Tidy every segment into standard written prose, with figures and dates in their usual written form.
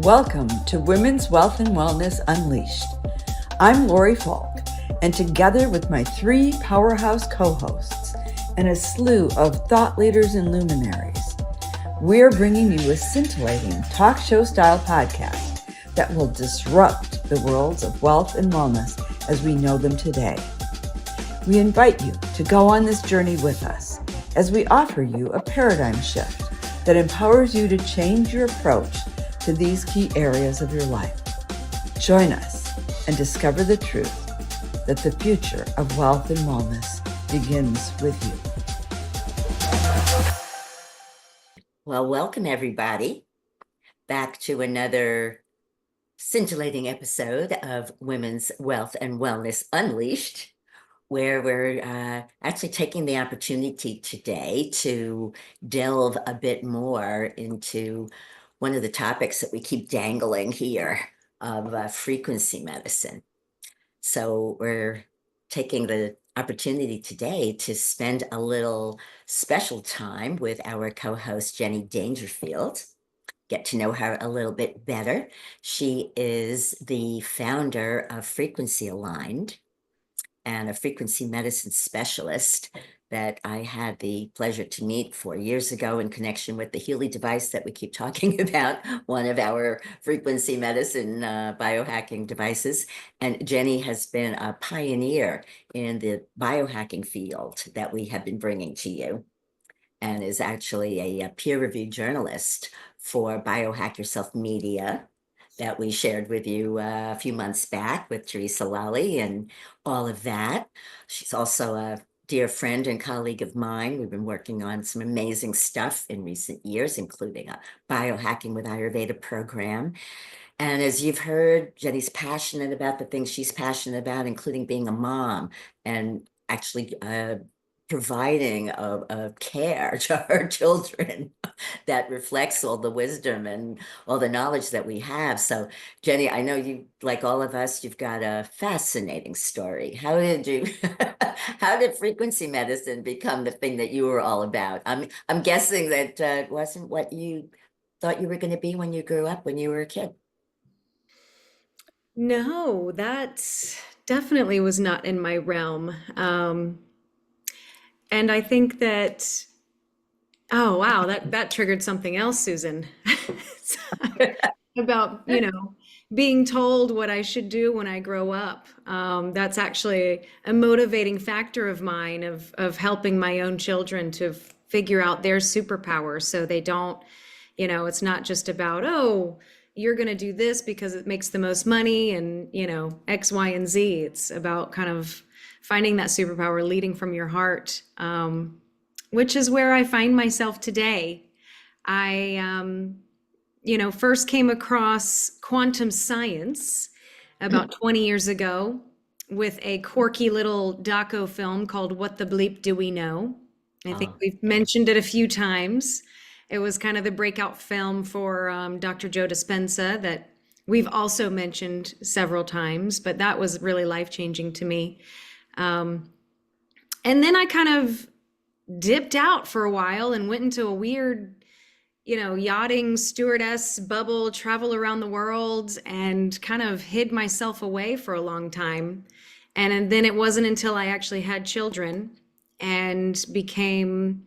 Welcome to Women's Wealth and Wellness Unleashed. I'm Lori Falk, and together with my three powerhouse co-hosts and a slew of thought leaders and luminaries, we're bringing you a scintillating talk show style podcast that will disrupt the worlds of wealth and wellness as we know them today. We invite you to go on this journey with us as we offer you a paradigm shift that empowers you to change your approach to these key areas of your life. Join us and discover the truth that the future of wealth and wellness begins with you. Well, welcome everybody back to another scintillating episode of Women's Wealth and Wellness Unleashed, where we're actually taking the opportunity today to delve a bit more into one of the topics that we keep dangling here of frequency medicine. So we're taking the opportunity today to spend a little special time with our co-host, Jenny Dangerfield, get to know her a little bit better. She is the founder of Frequency Aligned and a frequency medicine specialist that I had the pleasure to meet 4 years ago in connection with the Healy device that we keep talking about, one of our frequency medicine biohacking devices. And Jenny has been a pioneer in the biohacking field that we have been bringing to you, and is actually a peer-reviewed journalist for Biohack Yourself Media that we shared with you a few months back with Teresa Lally and all of that. She's also a dear friend and colleague of mine. We've been working on some amazing stuff in recent years, including a Biohacking with Ayurveda program. And as you've heard, Jenny's passionate about the things she's passionate about, including being a mom and actually providing a care to her children that reflects all the wisdom and all the knowledge that we have. So Jenny, I know you, like all of us, you've got a fascinating story. How did frequency medicine become the thing that you were all about? I'm guessing that wasn't what you thought you were going to be when you grew up, when you were a kid. No, that definitely was not in my realm. And I think that, oh, wow, that triggered something else, Susan, about, being told what I should do when I grow up. That's actually a motivating factor of mine of helping my own children to figure out their superpowers so they don't, it's not just about, oh, you're going to do this because it makes the most money and, X, Y, and Z. It's about kind of finding that superpower leading from your heart, which is where I find myself today. I, first came across quantum science about 20 years ago with a quirky little doco film called What the Bleep Do We Know? I think we've mentioned it a few times. It was kind of the breakout film for Dr. Joe Dispenza that we've also mentioned several times, but that was really life-changing to me. And then I kind of dipped out for a while and went into a weird, yachting stewardess bubble, travel around the world, and kind of hid myself away for a long time. And then it wasn't until I actually had children and became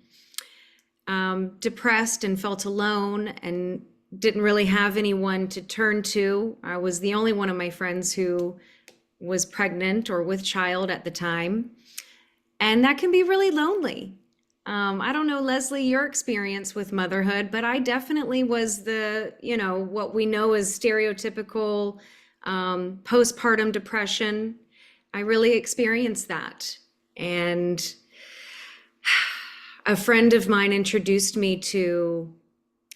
depressed and felt alone and didn't really have anyone to turn to. I was the only one of my friends who was pregnant or with child at the time. And that can be really lonely. I don't know, Lesley, your experience with motherhood, but I definitely was the, what we know as stereotypical postpartum depression. I really experienced that. And a friend of mine introduced me to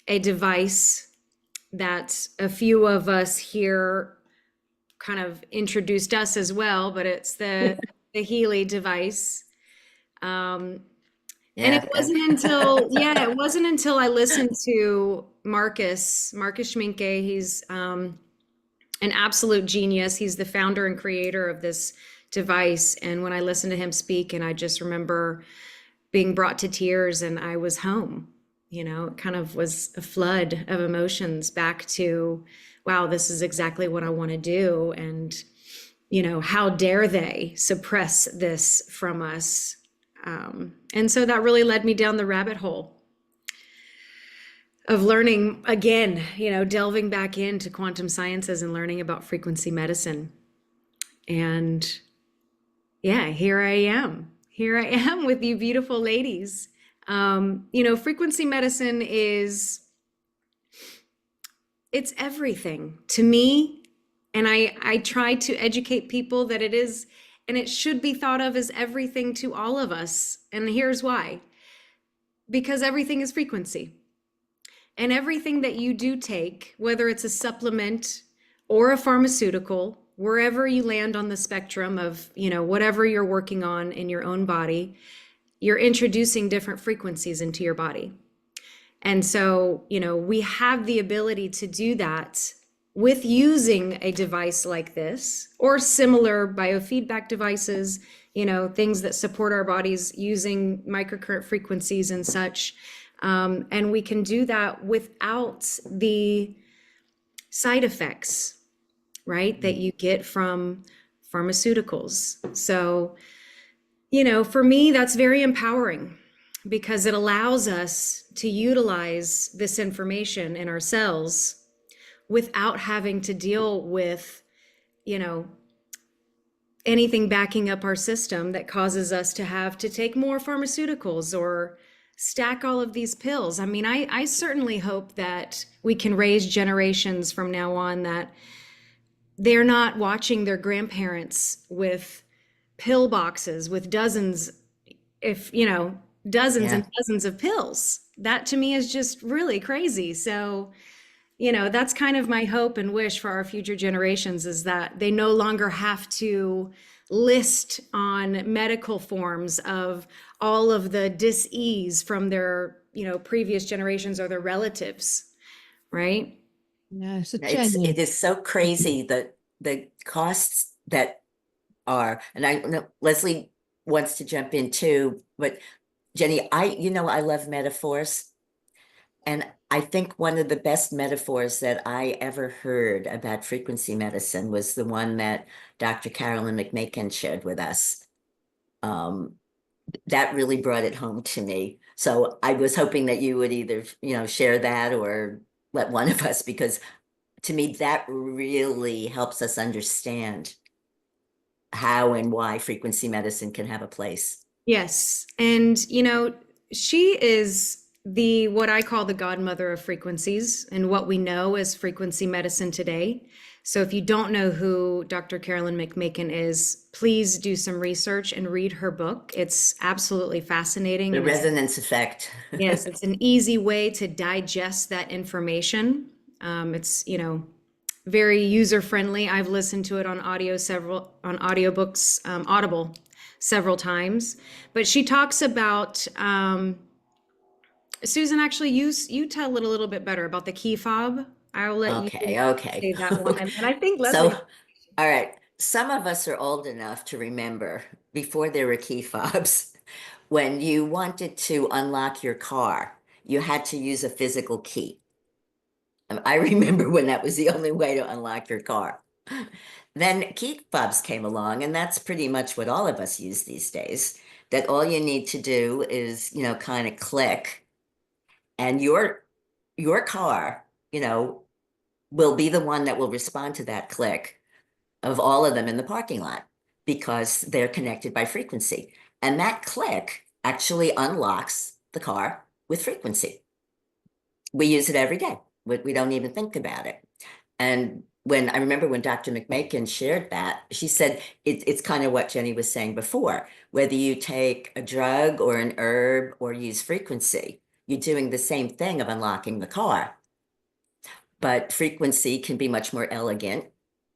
a device that a few of us here kind of introduced us as well, but it's the Healy device. And it wasn't until I listened to Marcus Schminke. He's an absolute genius. He's the founder and creator of this device. And when I listened to him speak, and I just remember being brought to tears, and I was home. It kind of was a flood of emotions back to wow, this is exactly what I want to do. And, how dare they suppress this from us? And so that really led me down the rabbit hole of learning again, delving back into quantum sciences and learning about frequency medicine. And yeah, here I am. Here I am with you beautiful ladies. Frequency medicine it's everything to me. And I try to educate people that it is, and it should be thought of as everything to all of us. And here's why. Because everything is frequency. And everything that you do take, whether it's a supplement or a pharmaceutical, wherever you land on the spectrum of, whatever you're working on in your own body, you're introducing different frequencies into your body. And so, we have the ability to do that with using a device like this or similar biofeedback devices, things that support our bodies using microcurrent frequencies and such. And we can do that without the side effects, right, that you get from pharmaceuticals. So, for me, that's very empowering because it allows us to utilize this information in our cells without having to deal with, anything backing up our system that causes us to have to take more pharmaceuticals or stack all of these pills. I mean, I certainly hope that we can raise generations from now on that they're not watching their grandparents with pill boxes with dozens, dozens and dozens of pills. That to me is just really crazy. So, that's kind of my hope and wish for our future generations is that they no longer have to list on medical forms of all of the dis-ease from their, previous generations or their relatives, right? Yeah, so It is so crazy that the costs that are, and I know Lesley wants to jump in too, but Jenny, I love metaphors. And I think one of the best metaphors that I ever heard about frequency medicine was the one that Dr. Carolyn McMakin shared with us. That really brought it home to me. So I was hoping that you would either, share that or let one of us, because to me, that really helps us understand how and why frequency medicine can have a place. Yes. And, she is what I call the godmother of frequencies and what we know as frequency medicine today. So if you don't know who Dr. Carolyn McMakin is, please do some research and read her book. It's absolutely fascinating. The resonance effect. Yes, it's an easy way to digest that information. It's, very user friendly. I've listened to it on audiobooks, Audible several times. But she talks about Susan, actually, you tell it a little bit better about the key fob. I'll let you say that one. And I think Lesley. So, all right. Some of us are old enough to remember before there were key fobs, when you wanted to unlock your car, you had to use a physical key. And I remember when that was the only way to unlock your car. Then key fobs came along, and that's pretty much what all of us use these days. That all you need to do is, kind of click, and your car, will be the one that will respond to that click of all of them in the parking lot because they're connected by frequency. And that click actually unlocks the car with frequency. We use it every day. We don't even think about it. And I remember when Dr. McMakin shared that, she said it's kind of what Jenny was saying before. Whether you take a drug or an herb or use frequency, you're doing the same thing of unlocking the car. But frequency can be much more elegant.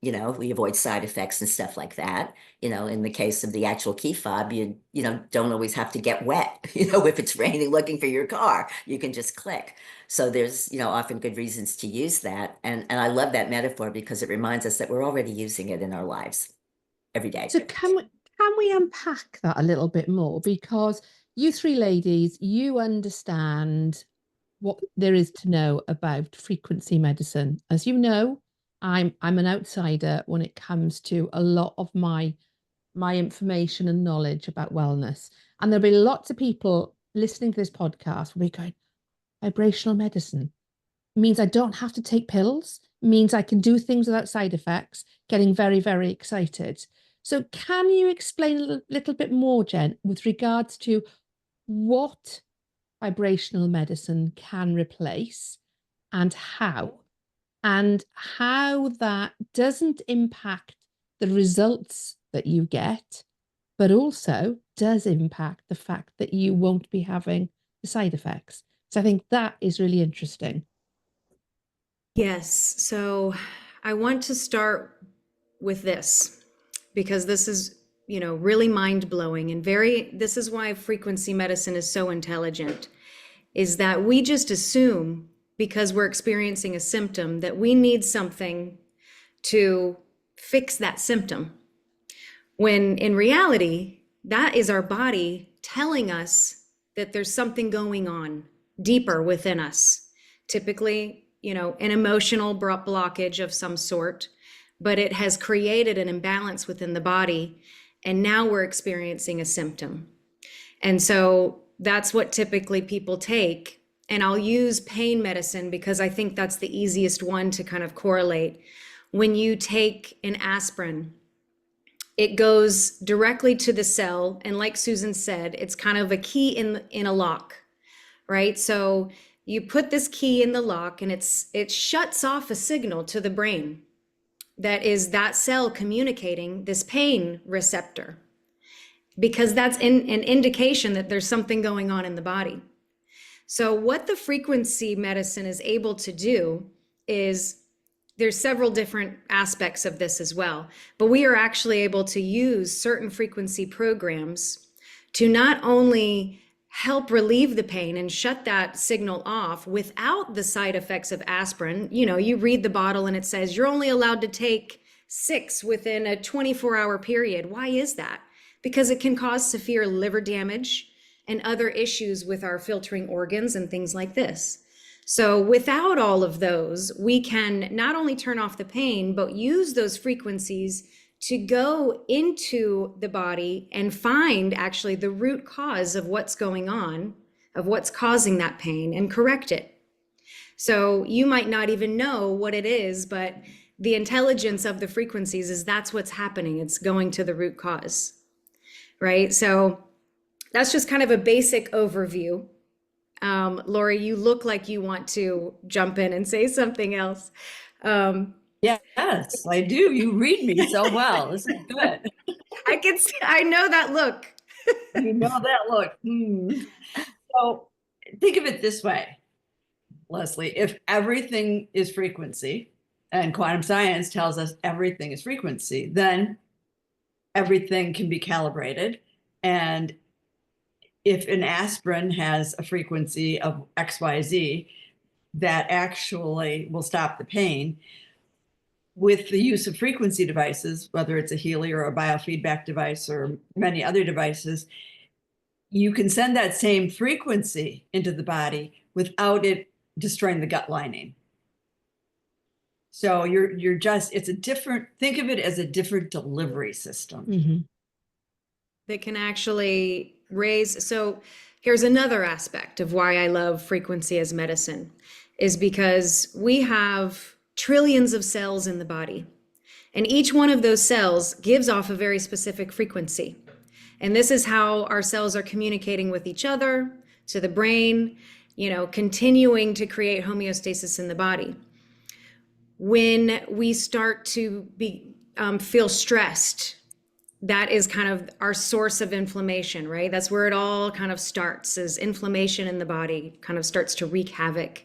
We avoid side effects and stuff like that. In the case of the actual key fob, you don't always have to get wet. If it's raining looking for your car, you can just click. So there's, often good reasons to use that. And I love that metaphor because it reminds us that we're already using it in our lives every day. So can we unpack that a little bit more? Because you three ladies, you understand what there is to know about frequency medicine. As you know, I'm an outsider when it comes to a lot of my information and knowledge about wellness. And there'll be lots of people listening to this podcast will be going, vibrational medicine means I don't have to take pills, means I can do things without side effects, getting very, very excited. So can you explain a little bit more, Jen, with regards to what vibrational medicine can replace and how that doesn't impact the results that you get, but also does impact the fact that you won't be having the side effects. So I think that is really interesting. Yes. So I want to start with this because this is, really mind blowing and this is why frequency medicine is so intelligent, is that we just assume because we're experiencing a symptom that we need something to fix that symptom. When in reality, that is our body telling us that there's something going on deeper within us. Typically, an emotional blockage of some sort, but it has created an imbalance within the body. And now we're experiencing a symptom. And so that's what typically people take. And I'll use pain medicine because I think that's the easiest one to kind of correlate. When you take an aspirin, it goes directly to the cell. And like Susan said, it's kind of a key in a lock, right? So you put this key in the lock and it shuts off a signal to the brain that is that cell communicating this pain receptor, because that's an indication that there's something going on in the body. So what the frequency medicine is able to do is, there's several different aspects of this as well, but we are actually able to use certain frequency programs to not only help relieve the pain and shut that signal off without the side effects of aspirin. You read the bottle and it says you're only allowed to take 6 within a 24-hour period. Why is that? Because it can cause severe liver damage and other issues with our filtering organs and things like this. So without all of those, we can not only turn off the pain, but use those frequencies to go into the body and find actually the root cause of what's going on, of what's causing that pain, and correct it. So you might not even know what it is, but the intelligence of the frequencies is that's what's happening. It's going to the root cause, right? So that's just kind of a basic overview. Lori, you look like you want to jump in and say something else. Yes, I do. You read me so well. This is good. I know that look. You know that look. So think of it this way, Lesley. If everything is frequency, and quantum science tells us everything is frequency, then everything can be calibrated. And if an aspirin has a frequency of XYZ, that actually will stop the pain. With the use of frequency devices, whether it's a Healy or a biofeedback device or many other devices, you can send that same frequency into the body without it destroying the gut lining. So it's a different, think of it as a different delivery system. Mm-hmm. That can actually raise. So here's another aspect of why I love frequency as medicine, is because we have trillions of cells in the body, and each one of those cells gives off a very specific frequency. And this is how our cells are communicating with each other, to the brain, continuing to create homeostasis in the body. When we start to feel stressed, that is kind of our source of inflammation, right? That's where it all kind of starts, is inflammation in the body kind of starts to wreak havoc,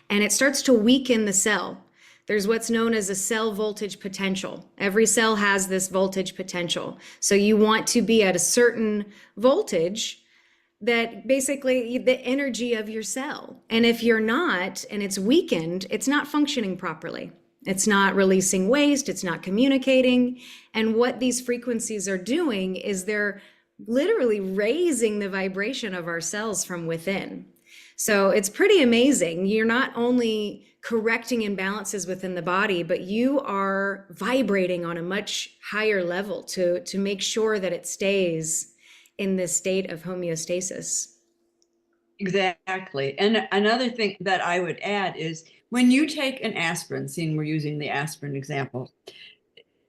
and it starts to weaken the cell. There's what's known as a cell voltage potential. Every cell has this voltage potential. So you want to be at a certain voltage that basically the energy of your cell. And if you're not, and it's weakened, it's not functioning properly. It's not releasing waste, it's not communicating. And what these frequencies are doing is they're literally raising the vibration of our cells from within. So it's pretty amazing. You're not only correcting imbalances within the body, but you are vibrating on a much higher level to make sure that it stays in this state of homeostasis. Exactly. And another thing that I would add is when you take an aspirin, seeing we're using the aspirin example,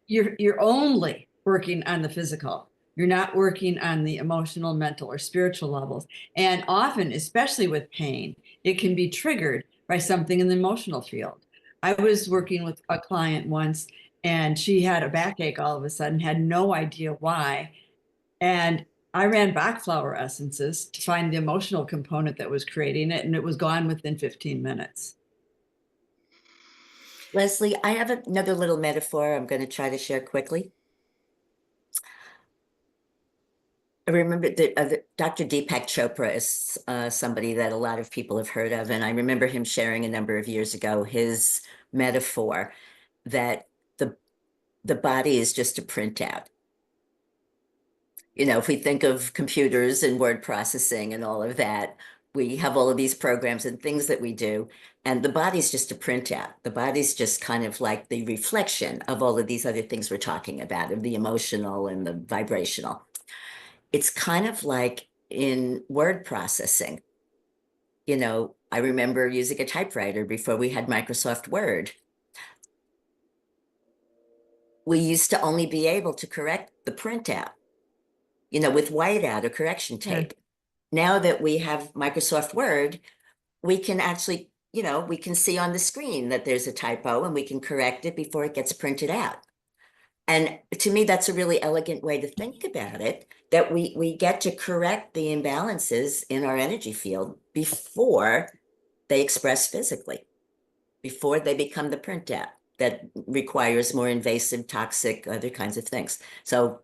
you're only working on the physical. You're not working on the emotional, mental, or spiritual levels. And often, especially with pain, it can be triggered by something in the emotional field. I was working with a client once, and she had a backache all of a sudden, had no idea why. And I ran Bach flower essences to find the emotional component that was creating it, and it was gone within 15 minutes. Lesley, I have another little metaphor I'm going to try to share quickly. I remember that Dr. Deepak Chopra is somebody that a lot of people have heard of. And I remember him sharing a number of years ago his metaphor that the body is just a printout. You know, if we think of computers and word processing and all of that, we have all of these programs and things that we do, and the body's just a printout. The body's just kind of like the reflection of all of these other things we're talking about, of the emotional and the vibrational. It's kind of like in word processing. You know, I remember using a typewriter before we had Microsoft Word. We used to only be able to correct the printout, you know, with whiteout or correction tape. Now that we have Microsoft Word, we can actually, you know, we can see on the screen that there's a typo and we can correct it before it gets printed out. And to me, that's a really elegant way to think about it, that we get to correct the imbalances in our energy field before they express physically, before they become the printout that requires more invasive, toxic, other kinds of things. So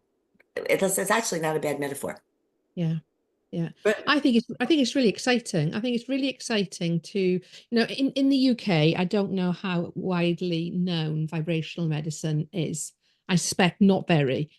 it's actually not a bad metaphor. Yeah. Yeah. But I think it's really exciting. I think it's really exciting to, you know, in the UK, I don't know how widely known vibrational medicine is. I suspect not very.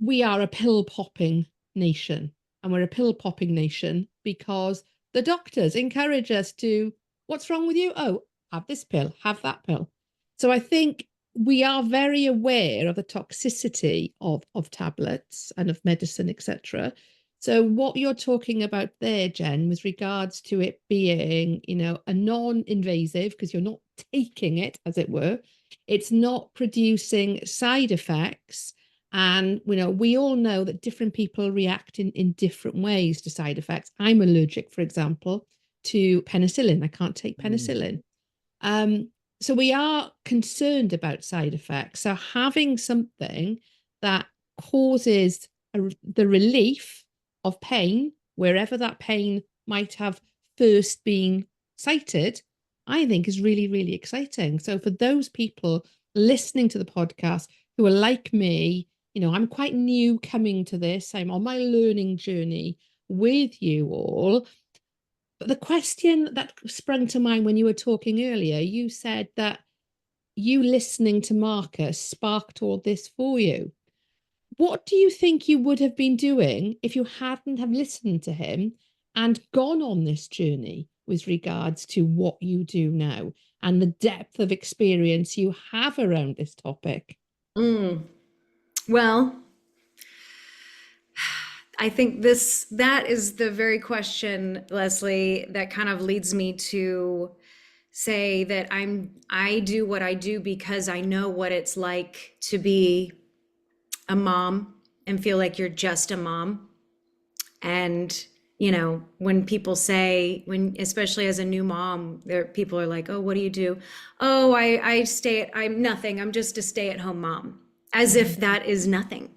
We are a pill popping nation, and we're a pill popping nation because the doctors encourage us to, what's wrong with you? Oh, have this pill, have that pill. So I think we are very aware of the toxicity of tablets and of medicine, etc. So what you're talking about there, Jen, with regards to it being, you know, a non-invasive, because you're not taking it, as it were, it's not producing side effects. And, you know, we all know that different people react in different ways to side effects. I'm allergic, for example, to penicillin. I can't take penicillin. So we are concerned about side effects. So having something that causes the relief of pain, wherever that pain might have first been cited, I think is really, really exciting. So for those people listening to the podcast who are like me, you know, I'm quite new coming to this. I'm on my learning journey with you all. But the question that sprung to mind when you were talking earlier, you said that you listening to Marcus sparked all this for you. What do you think you would have been doing if you hadn't have listened to him and gone on this journey with regards to what you do now and the depth of experience you have around this topic? Well, I think that is the very question, Lesley, that kind of leads me to say that I do what I do because I know what it's like to be a mom and feel like you're just a mom. And, you know, when people say, especially as a new mom, people are like, oh, what do you do? Oh, I'm nothing. I'm just a stay-at-home mom, as if that is nothing.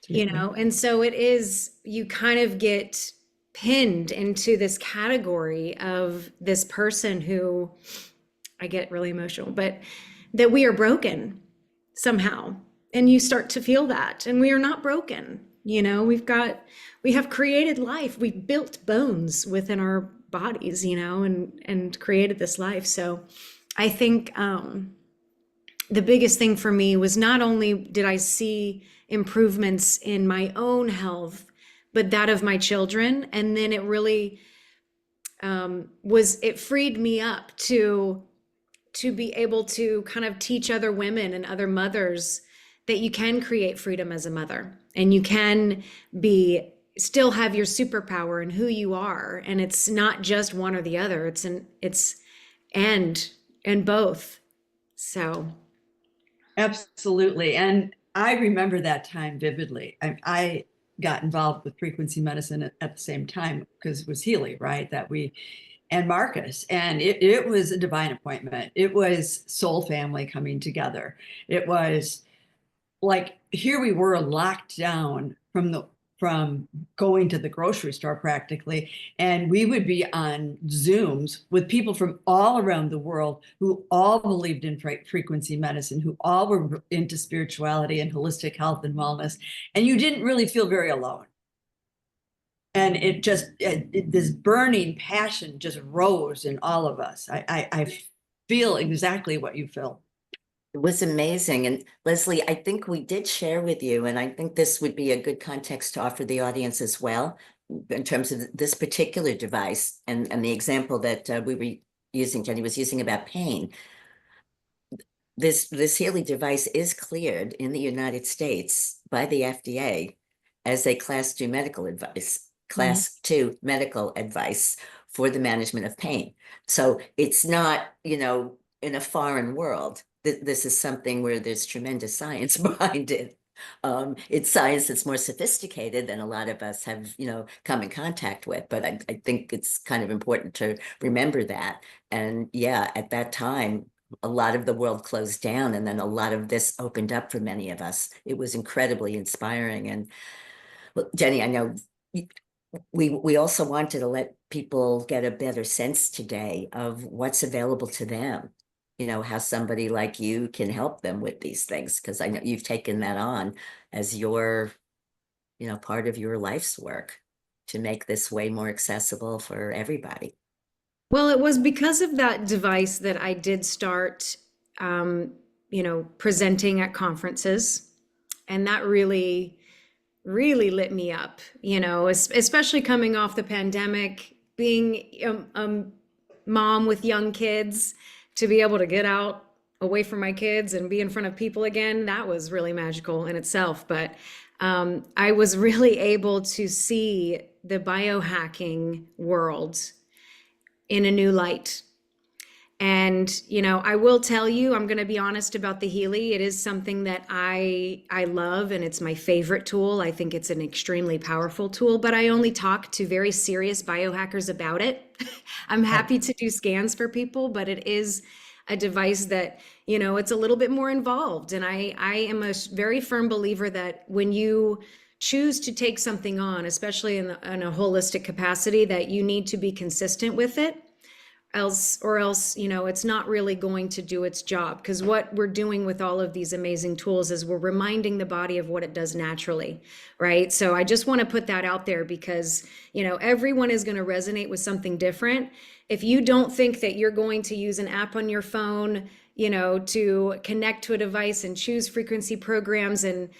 You know, and so it is, you kind of get pinned into this category of this person who, I get really emotional, but that we are broken somehow. And you start to feel that. And we are not broken. You know, we have created life. We built bones within our bodies, you know, and created this life. So I think the biggest thing for me was not only did I see improvements in my own health, but that of my children. And then it really was it freed me up to be able to kind of teach other women and other mothers that you can create freedom as a mother, and you can be still have your superpower and who you are, and it's not just one or the other, it's and both. So Absolutely. And I remember that time vividly. I got involved with frequency medicine at the same time because it was Healy, right? And Marcus. And it was a divine appointment. It was soul family coming together. It was like, here we were locked down from going to the grocery store practically, and we would be on Zooms with people from all around the world who all believed in frequency medicine, who all were into spirituality and holistic health and wellness, and you didn't really feel very alone. And this burning passion just rose in all of us. I feel exactly what you feel. It was amazing. And Lesley, I think we did share with you, and I think this would be a good context to offer the audience as well, in terms of this particular device and the example that we were using, Jenny was using about pain. This Healy device is cleared in the United States by the FDA as a class 2 medical advice, class 2 medical advice for the management of pain. So it's not, in a foreign world. This is something where there's tremendous science behind it. It's science that's more sophisticated than a lot of us have, come in contact with. But I think it's kind of important to remember that. And yeah, at that time, a lot of the world closed down, and then a lot of this opened up for many of us. It was incredibly inspiring. And well, Jenny, I know we also wanted to let people get a better sense today of what's available to them. How somebody like you can help them with these things, because I know you've taken that on as your, part of your life's work to make this way more accessible for everybody. well, it was because of that device that I did start presenting at conferences, and that really lit me up, especially coming off the pandemic, being a mom with young kids, to be able to get out away from my kids and be in front of people again. That was really magical in itself. But I was really able to see the biohacking world in a new light. And, I will tell you, I'm going to be honest about the Healy. It is something that I love, and it's my favorite tool. I think it's an extremely powerful tool, but I only talk to very serious biohackers about it. I'm happy to do scans for people, but it is a device that, it's a little bit more involved. And I am a very firm believer that when you choose to take something on, especially in a holistic capacity, that you need to be consistent with it. Else, it's not really going to do its job. Because what we're doing with all of these amazing tools is we're reminding the body of what it does naturally, right? So I just want to put that out there, because, everyone is going to resonate with something different. If you don't think that you're going to use an app on your phone, to connect to a device and choose frequency programs and,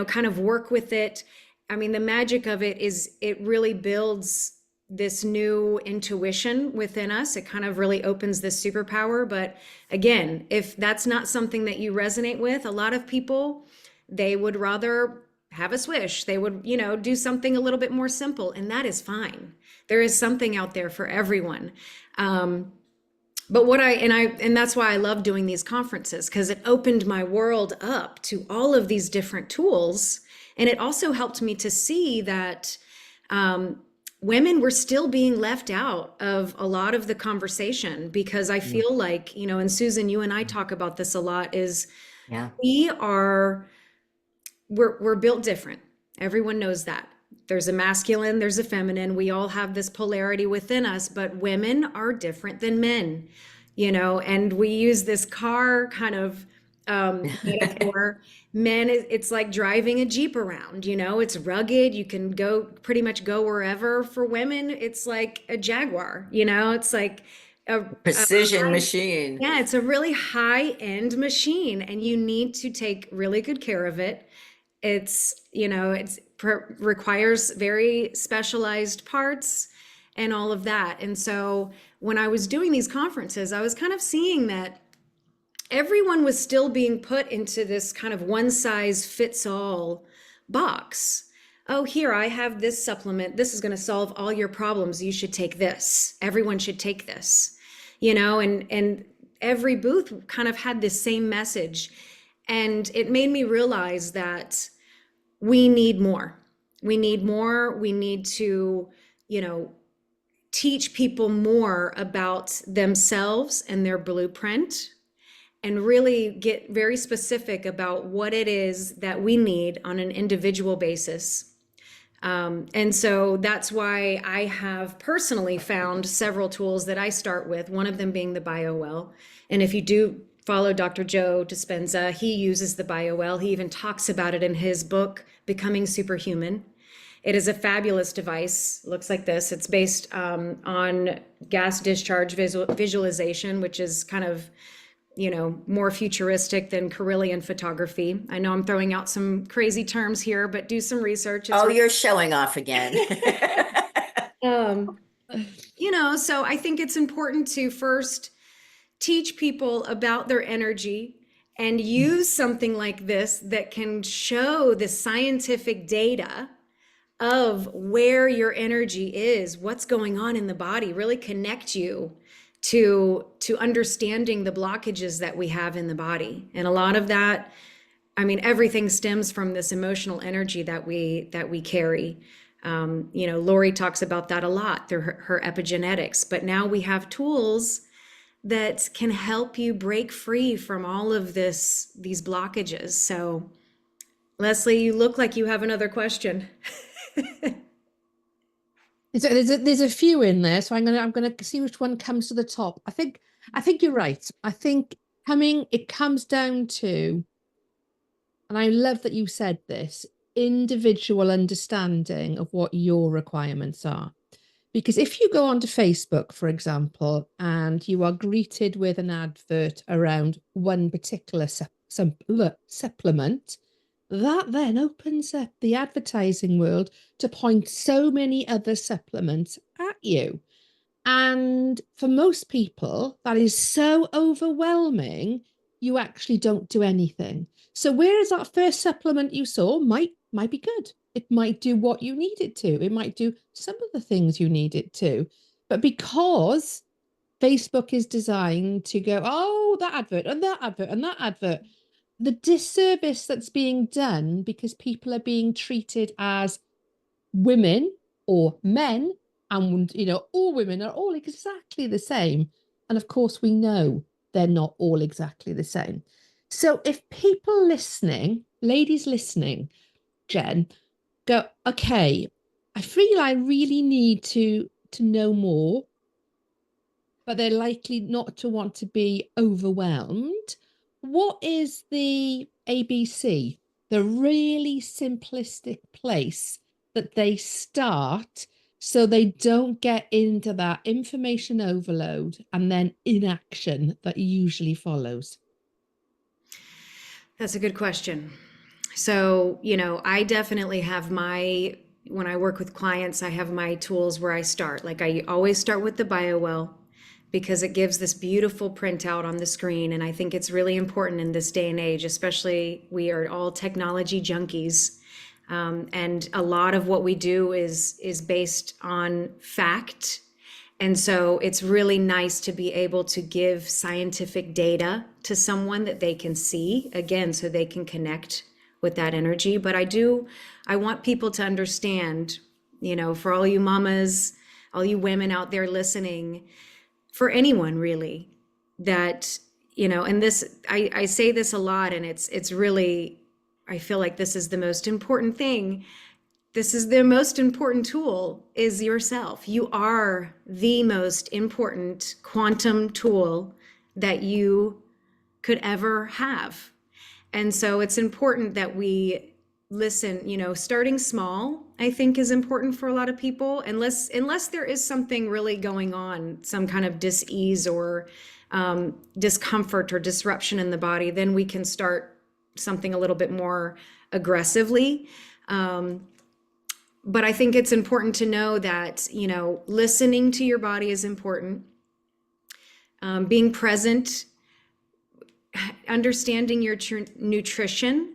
kind of work with it. I mean, the magic of it is it really builds this new intuition within us. It kind of really opens this superpower. But again, if that's not something that you resonate with, a lot of people, they would rather have a swish. They would, do something a little bit more simple, and that is fine. There is something out there for everyone. But and that's why I love doing these conferences, because it opened my world up to all of these different tools. And it also helped me to see that, women were still being left out of a lot of the conversation, because I feel like, and Susan, you and I talk about this a lot, is we're built different. Everyone knows that. There's a masculine, there's a feminine. We all have this polarity within us, but women are different than men, and we use this car kind of metaphor. Men, it's like driving a Jeep around, it's rugged. You can pretty much go wherever. For women, it's like a Jaguar, it's like a precision machine. Yeah, it's a really high-end machine, and you need to take really good care of it. It's, requires very specialized parts, and all of that. And so when I was doing these conferences, I was kind of seeing that everyone was still being put into this kind of one size fits all box. Oh, here, I have this supplement. This is going to solve all your problems. You should take this. Everyone should take this, and every booth kind of had this same message. And it made me realize that we need more. We need more. We need to, teach people more about themselves and their blueprint, and really get very specific about what it is that we need on an individual basis. And so that's why I have personally found several tools that I start with, one of them being the BioWell. And if you do follow Dr. Joe Dispenza, he uses the BioWell. He even talks about it in his book, Becoming Superhuman. It is a fabulous device. It looks like this. It's based on gas discharge visualization, which is kind of more futuristic than Carillion photography. I know I'm throwing out some crazy terms here, but do some research. You're showing off again. So I think it's important to first teach people about their energy and use something like this that can show the scientific data of where your energy is, what's going on in the body, really connect you to understanding the blockages that we have in the body. And a lot of that, everything stems from this emotional energy that we carry. Lori talks about that a lot through her epigenetics, but now we have tools that can help you break free from all of these blockages. So Lesley, you look like you have another question. There's a few in there, so I'm gonna see which one comes to the top. I think you're right. I think it comes down to, and I love that you said this, individual understanding of what your requirements are. Because if you go onto Facebook, for example, and you are greeted with an advert around one particular supplement, that then opens up the advertising world to point so many other supplements at you. And for most people, that is so overwhelming, you actually don't do anything. So whereas that first supplement you saw might be good. It might do what you need it to. It might do some of the things you need it to. But because Facebook is designed to go, oh, that advert and that advert and that advert, the disservice that's being done because people are being treated as women or men, and all women are all exactly the same. And of course we know they're not all exactly the same. So if people listening, ladies listening, Jen, go, okay, I feel I really need to know more, but they're likely not to want to be overwhelmed. What is the ABC, the really simplistic place that they start so they don't get into that information overload and then inaction that usually follows? That's a good question. So, I definitely have when I work with clients, I have my tools where I start. Like I always start with the BioWell, because it gives this beautiful printout on the screen. And I think it's really important in this day and age, especially we are all technology junkies. And a lot of what we do is based on fact. And so it's really nice to be able to give scientific data to someone that they can see, again, so they can connect with that energy. But I want people to understand, for all you mamas, all you women out there listening, for anyone really, that, and this, I say this a lot, and it's really, I feel like this is the most important thing. This is the most important tool, is yourself. You are the most important quantum tool that you could ever have. And so it's important that we listen, starting small, I think is important for a lot of people, unless there is something really going on, some kind of dis-ease or discomfort or disruption in the body, then we can start something a little bit more aggressively. But I think it's important to know that, listening to your body is important. Being present, understanding your nutrition,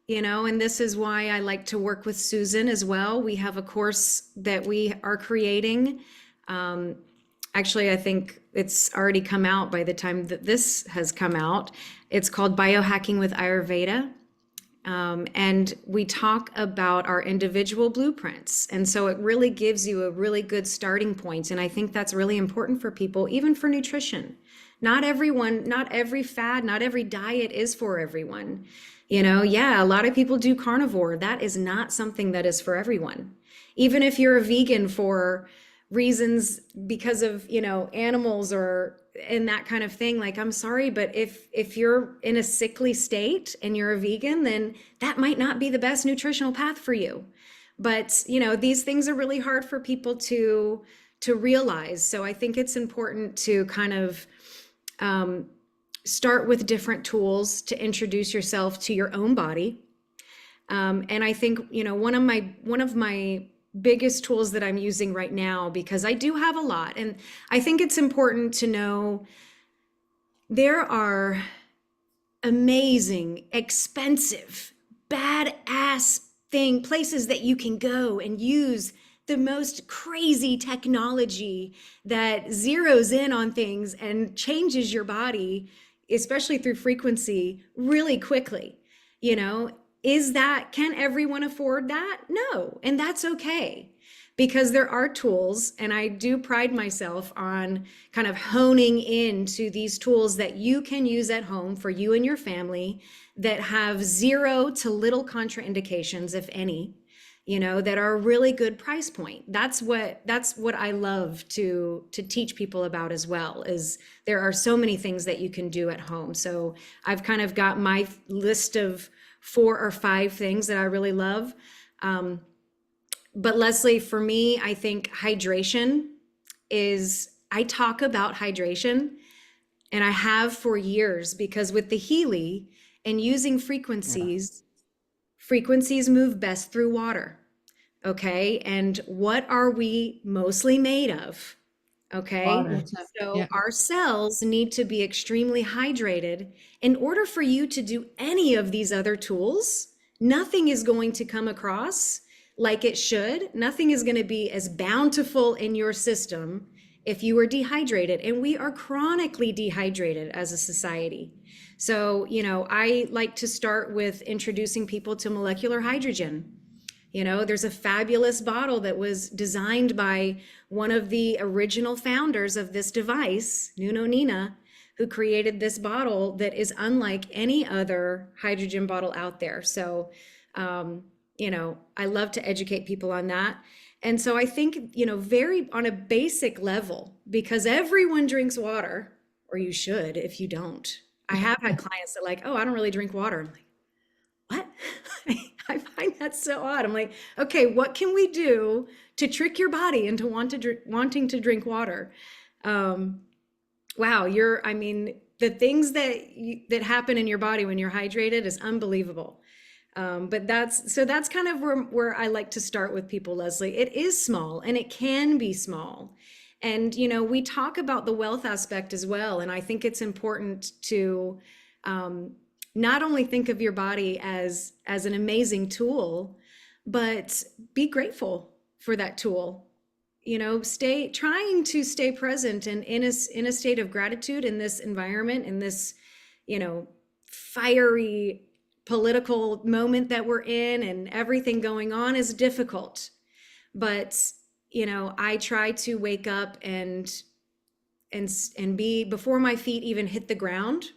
and this is why I like to work with Susan as well. We have a course that we are creating. Actually, I think it's already come out by the time that this has come out. It's called Biohacking with Ayurveda. And we talk about our individual blueprints. And so it really gives you a really good starting point. And I think that's really important for people, even for nutrition. Not everyone, not every fad, not every diet is for everyone. Yeah, a lot of people do carnivore. That is not something that is for everyone. Even if you're a vegan for reasons because of, animals or and that kind of thing, like, I'm sorry, but if you're in a sickly state and you're a vegan, then that might not be the best nutritional path for you. But these things are really hard for people to realize. So I think it's important to kind of start with different tools to introduce yourself to your own body. And I think one of my biggest tools that I'm using right now, because I do have a lot, and I think it's important to know there are amazing, expensive, badass places that you can go and use the most crazy technology that zeroes in on things and changes your body, especially through frequency, really quickly. Can everyone afford that? No. And that's okay, because there are tools, and I do pride myself on kind of honing into these tools that you can use at home for you and your family that have zero to little contraindications, if any, that are a really good price point. That's what I love to teach people about as well, is there are so many things that you can do at home. So I've kind of got my list of 4 or 5 things that I really love. But Lesley, for me, I think hydration I talk about hydration, and I have for years, because with the Healy and using frequencies move best through water. Okay. And what are we mostly made of? Okay. Water. So Yeah. our cells need to be extremely hydrated. In order for you to do any of these other tools, nothing is going to come across like it should. Nothing is going to be as bountiful in your system if you are dehydrated. And we are chronically dehydrated as a society. So, I like to start with introducing people to molecular hydrogen. There's a fabulous bottle that was designed by one of the original founders of this device, Nuno Nina, who created this bottle that is unlike any other hydrogen bottle out there. So, I love to educate people on that. And so I think, very on a basic level, because everyone drinks water, or you should if you don't. I have had clients that like, oh, I don't really drink water. I'm like, what? I find that so odd. I'm like, okay, what can we do to trick your body into wanting to drink water? Wow, the things that happen in your body when you're hydrated is unbelievable. But that's kind of where I like to start with people, Lesley. It is small, and it can be small. And, we talk about the wealth aspect as well. And I think it's important to, not only think of your body as an amazing tool, but be grateful for that tool. Trying to stay present and in a state of gratitude in this environment, in this, fiery political moment that we're in, and everything going on is difficult. But, I try to wake up and be, before my feet even hit the ground,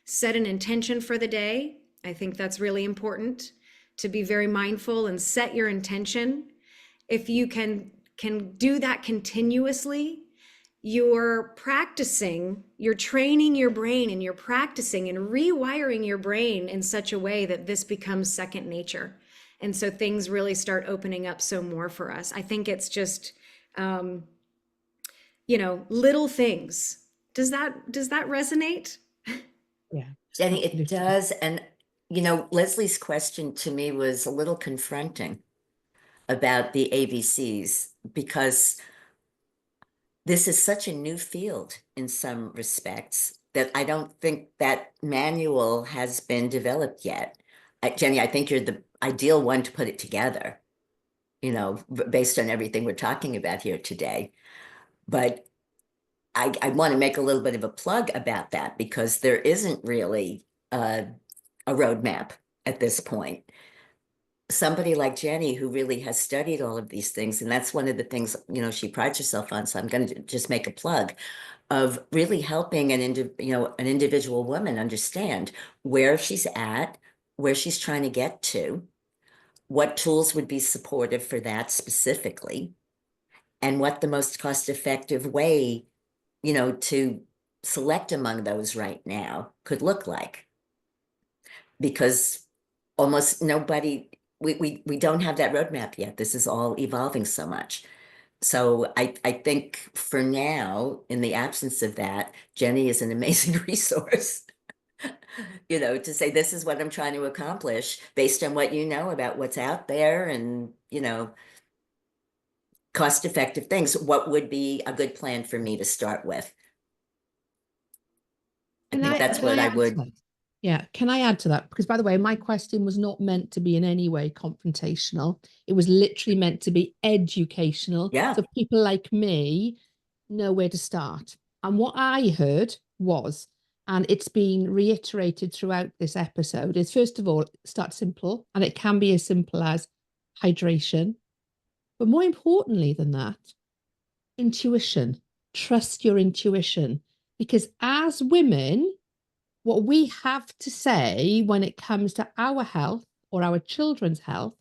set an intention for the day. I think that's really important, to be very mindful and set your intention. If you can do that continuously, you're training your brain, and you're practicing and rewiring your brain in such a way that this becomes second nature. And so things really start opening up so more for us. I think it's just, little things. Does that resonate? Yeah. Jenny, it does. And, Lesley's question to me was a little confronting. about the ABCs because this is such a new field in some respects that I don't think that manual has been developed yet. Jenny, I think you're the ideal one to put it together, based on everything we're talking about here today. But I want to make a little bit of a plug about that because there isn't really a roadmap at this point. Somebody like Jenny who really has studied all of these things, and that's one of the things, she prides herself on. So I'm going to just make a plug of really helping an individual woman understand where she's at, where she's trying to get to, what tools would be supportive for that specifically, and what the most cost-effective way, to select among those right now could look like. Because almost nobody, we don't have that roadmap yet. This is all evolving so much. So I think for now, in the absence of that, Jenny is an amazing resource, to say this is what I'm trying to accomplish based on what you know about what's out there and, cost-effective things. What would be a good plan for me to start with? I think that's what I would. Yeah, can I add to that? Because by the way, my question was not meant to be in any way confrontational. It was literally meant to be educational. Yeah. So people like me know where to start. And what I heard was, and it's been reiterated throughout this episode, is first of all, start simple. And it can be as simple as hydration. But more importantly than that, intuition. Trust your intuition. Because as women, what we have to say when it comes to our health or our children's health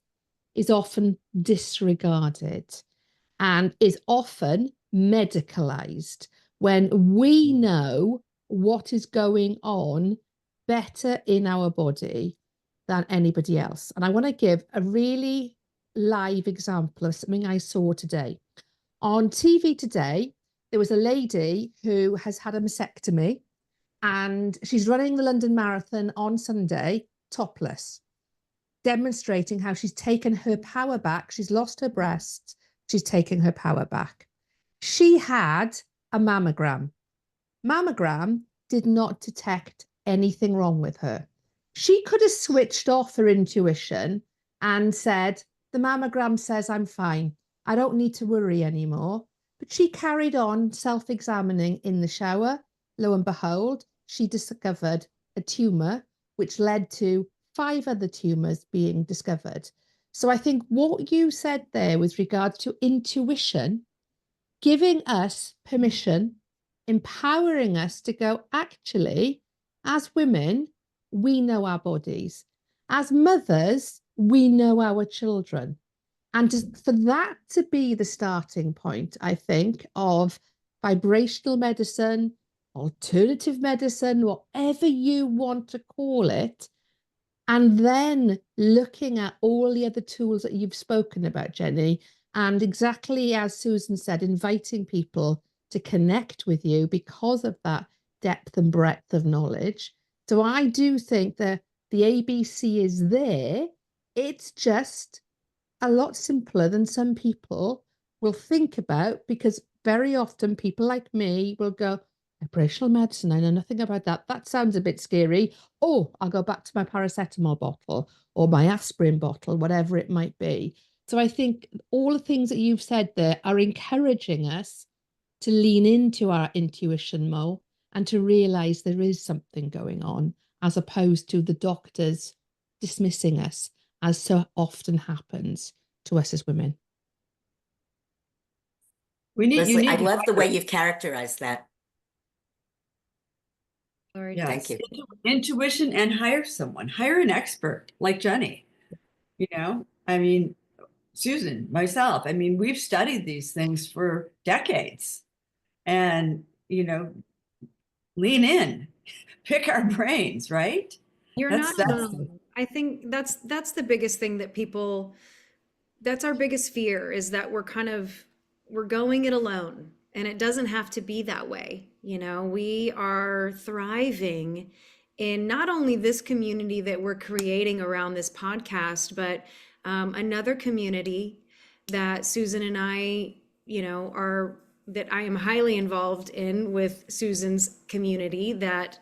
is often disregarded and is often medicalized when we know what is going on better in our body than anybody else. And I want to give a really live example of something I saw today. On TV today, there was a lady who has had a mastectomy and she's running the London Marathon on Sunday, topless, demonstrating how she's taken her power back. She's lost her breasts. She's taking her power back. She had a mammogram. Mammogram did not detect anything wrong with her. She could have switched off her intuition and said, the mammogram says I'm fine. I don't need to worry anymore. But she carried on self-examining in the shower. Lo and behold, she discovered a tumor, which led to 5 other tumors being discovered. So I think what you said there with regards to intuition, giving us permission, empowering us to go, actually, as women, we know our bodies. As mothers, we know our children. And for that to be the starting point, I think, of vibrational medicine, alternative medicine, whatever you want to call it, and then looking at all the other tools that you've spoken about, Jenny, and exactly as Susan said, inviting people to connect with you because of that depth and breadth of knowledge. So I do think that the ABC is there. It's just a lot simpler than some people will think about, because very often people like me will go, vibrational medicine, I know nothing about that. That sounds a bit scary. Oh, I'll go back to my paracetamol bottle or my aspirin bottle, whatever it might be. So I think all the things that you've said there are encouraging us to lean into our intuition more and to realize there is something going on, as opposed to the doctors dismissing us, as so often happens to us as women. Lesley, I love the way you've characterized that. Yes. Thank you. Intuition, and hire someone, hire an expert like Jenny. I mean, Susan, myself, we've studied these things for decades and, lean in, pick our brains, right? You're not alone. I think that's the biggest thing that people, that's our biggest fear, is that we're going it alone, and it doesn't have to be that way. We are thriving in not only this community that we're creating around this podcast, but another community that Susan and I, that I am highly involved in with Susan's community, that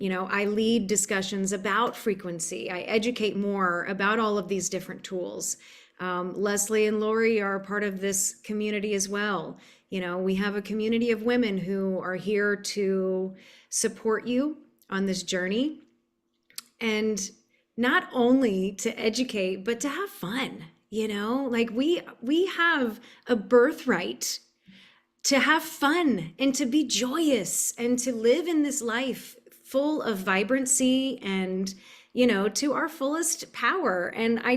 I lead discussions about frequency. I educate more about all of these different tools. Lesley and Lori are part of this community as well. We have a community of women who are here to support you on this journey, and not only to educate, but to have fun. Like we have a birthright to have fun and to be joyous and to live in this life full of vibrancy and, to our fullest power. And I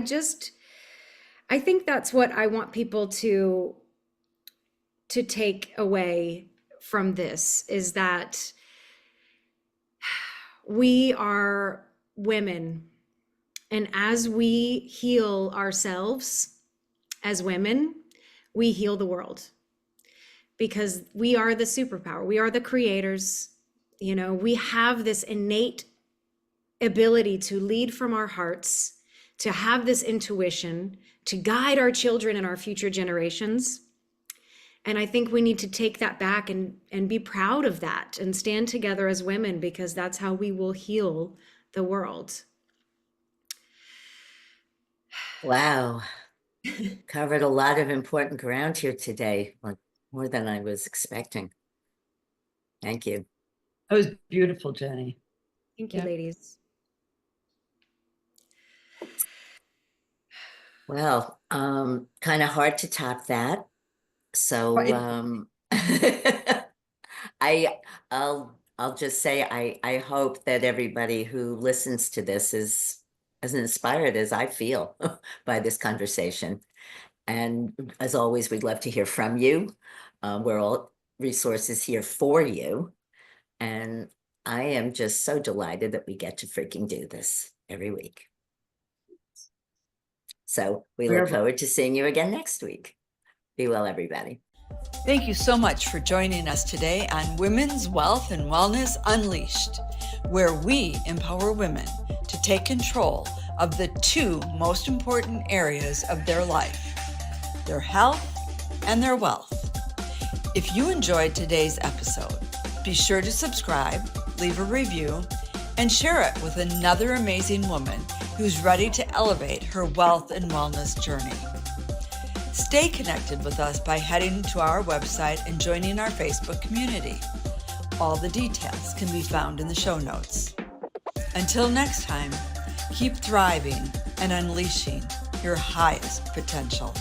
think that's what I want people to take away from this, is that we are women. And as we heal ourselves as women, we heal the world, because we are the superpower. We are the creators. We have this innate ability to lead from our hearts, to have this intuition, to guide our children and our future generations. And I think we need to take that back and be proud of that and stand together as women, because that's how we will heal the world. Wow. Covered a lot of important ground here today, more than I was expecting. Thank you. That was beautiful, Jenny. Thank you, ladies. Well, kind of hard to top that. So I'll just say I hope that everybody who listens to this is as inspired as I feel by this conversation. And as always, we'd love to hear from you. We're all resources here for you. And I am just so delighted that we get to freaking do this every week. So we look forward to seeing you again next week. Be well, everybody. Thank you so much for joining us today on Women's Wealth and Wellness Unleashed, where we empower women to take control of the two most important areas of their life: their health and their wealth. If you enjoyed today's episode, be sure to subscribe, leave a review, and share it with another amazing woman who's ready to elevate her wealth and wellness journey. Stay connected with us by heading to our website and joining our Facebook community. All the details can be found in the show notes. Until next time, keep thriving and unleashing your highest potential.